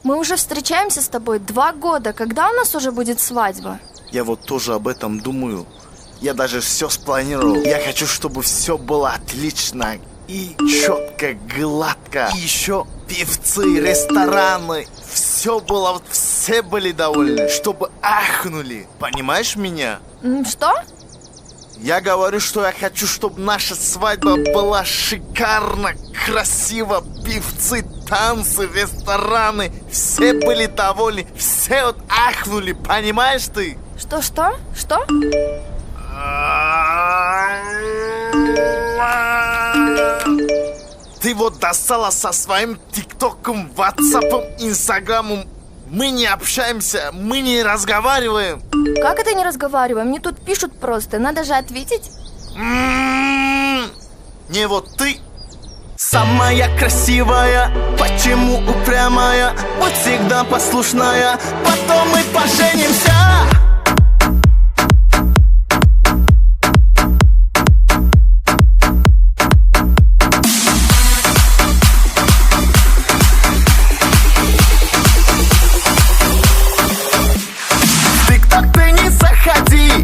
Мы уже встречаемся с тобой 2 года. Когда у нас уже будет свадьба? Я вот тоже об этом думаю. Я даже все спланировал. Я хочу, чтобы все было отлично и четко, гладко. И еще певцы, рестораны. Все было, все были довольны, чтобы ахнули. Понимаешь меня? Что? Я говорю, что я хочу, чтобы наша свадьба была шикарно, красиво. Певцы, танцы, рестораны. Все были довольны, все вот ахнули. Понимаешь ты? Что? Что? Ты вот достала со своим ТикТоком, Ватсапом, Инстаграмом. Мы не общаемся, мы не разговариваем. Как это не разговариваем? Мне тут пишут просто, надо же ответить. Не вот ты самая красивая, почему упрямая, будь всегда послушная, потом мы поженимся.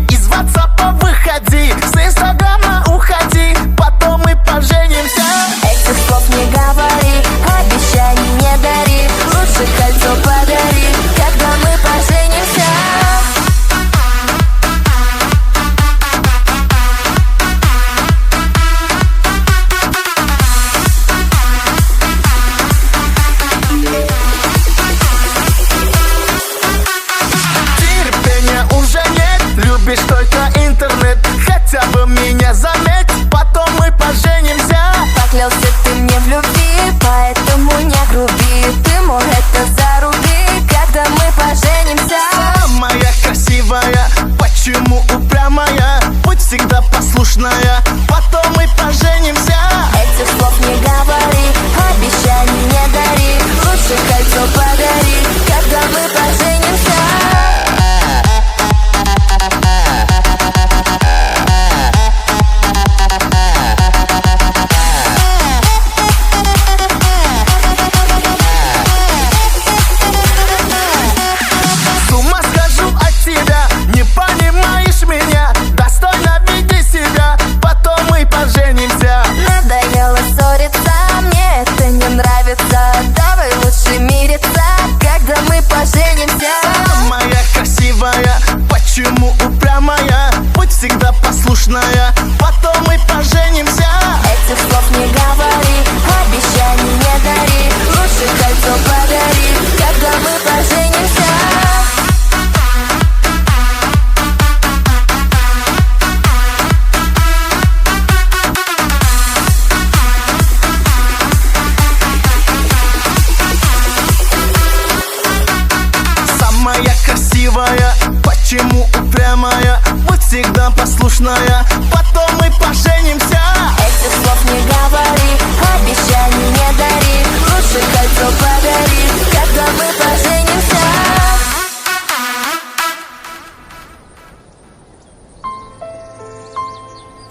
Из ватсапа выходи, с инстаграма уходи, потом мы поженимся. Этих слов не говори, обещаний не дари, лучше кольцо подари, когда мы поженимся. Терпения уже нет, любишь только интернет, хотя бы меня заметь, потом мы поженимся. Поклялся ты мне в любви, поэтому не груби, ты мог это заруби, когда мы поженимся. Самая красивая, почему упрямая, будь всегда послушная, потом мы поженимся. Этих слов не говори, обещаний не дари, лучше кольцо подари, когда мы поженимся. Давай лучше мириться, когда мы поженимся. Самая красивая, почему упрямая, будь всегда послушная, потом мы поженимся. Этих слов не говори, обещаний не дари, лучше кольцо подари, когда мы поженимся. Самая красивая, почему упрямая, будь всегда послушная, потом мы поженимся. Этих слов не говори, обещаний не дари, лучше кольцо подари, когда мы поженимся.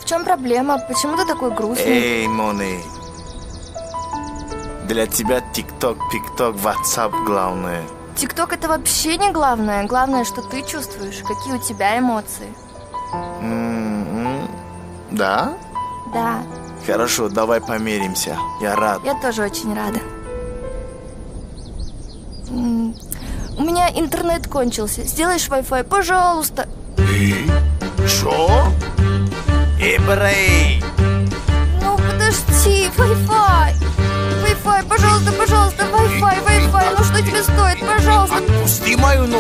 В чем проблема? Почему ты такой грустный? Эй, Мони, для тебя ТикТок, ПикТок, Ватсап главное. ТикТок это вообще не главное. Главное, что ты чувствуешь, какие у тебя эмоции. Да? Да, Хорошо, давай помиримся. Я рад. я тоже очень рада. У меня интернет кончился. Сделаешь Wi-Fi, пожалуйста. Что? Брей! Ну, подожди, Wi-Fi. Wi-Fi, пожалуйста, Wi-Fi. Ну, что тебе стоит, пожалуйста. Отпусти мою ногу.